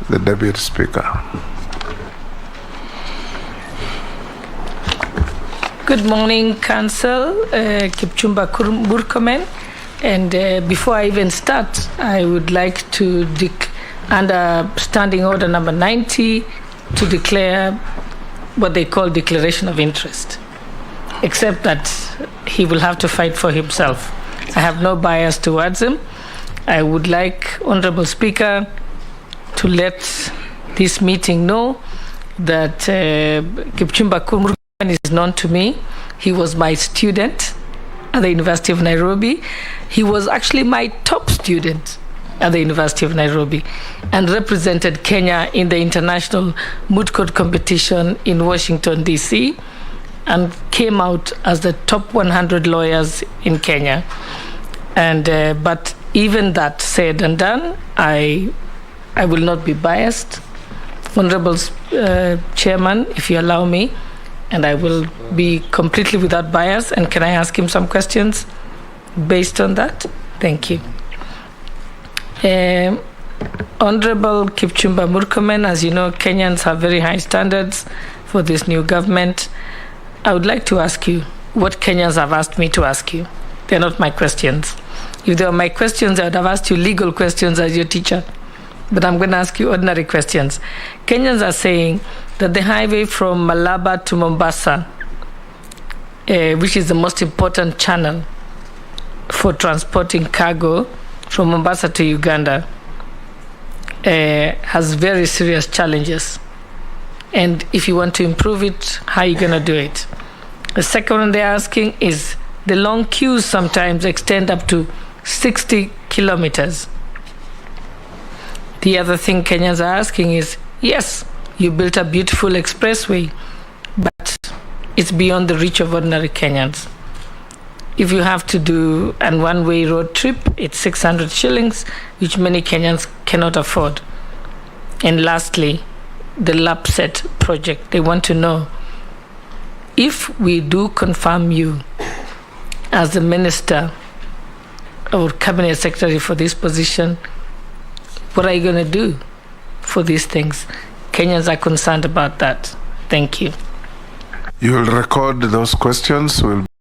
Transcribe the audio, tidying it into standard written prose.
the Deputy Speaker. Good morning, Council. Kipchumba Murkomen. And before I even start, I would like to, under Standing Order number 90, to declare what they call declaration of interest, except that he will have to fight for himself. I have no bias towards him. I would like, Honorable Speaker, to let this meeting know that Kipchumba Murkomen is known to me. He was my student at the University of Nairobi. He was actually my top student at the University of Nairobi and represented Kenya in the international moot court competition in Washington, D.C., and came out as the top 100 lawyers in Kenya. And but even that said and done, I will not be biased. Honorable Chairman, if you allow me, and I will be completely without bias. And can I ask him some questions based on that? Thank you. Honorable Kipchumba Murkomen, as you know, Kenyans have very high standards for this new government. I would like to ask you what Kenyans have asked me to ask you. They're not my questions. If they were my questions, I would have asked you legal questions as your teacher. But I'm going to ask you ordinary questions. Kenyans are saying that the highway from Malaba to Mombasa, which is the most important channel for transporting cargo from Mombasa to Uganda, has very serious challenges. And if you want to improve it, how are you going to do it? The second one they're asking is the long queues sometimes extend up to 60 kilometers. The other thing Kenyans are asking is, yes, you built a beautiful expressway, but it's beyond the reach of ordinary Kenyans. If you have to do a one-way road trip, it's 600 shillings, which many Kenyans cannot afford. And lastly, the LAPSET project. They want to know, if we do confirm you as the minister or cabinet secretary for this position, what are you going to do for these things? Kenyans are concerned about that. Thank you. You will record those questions. We'll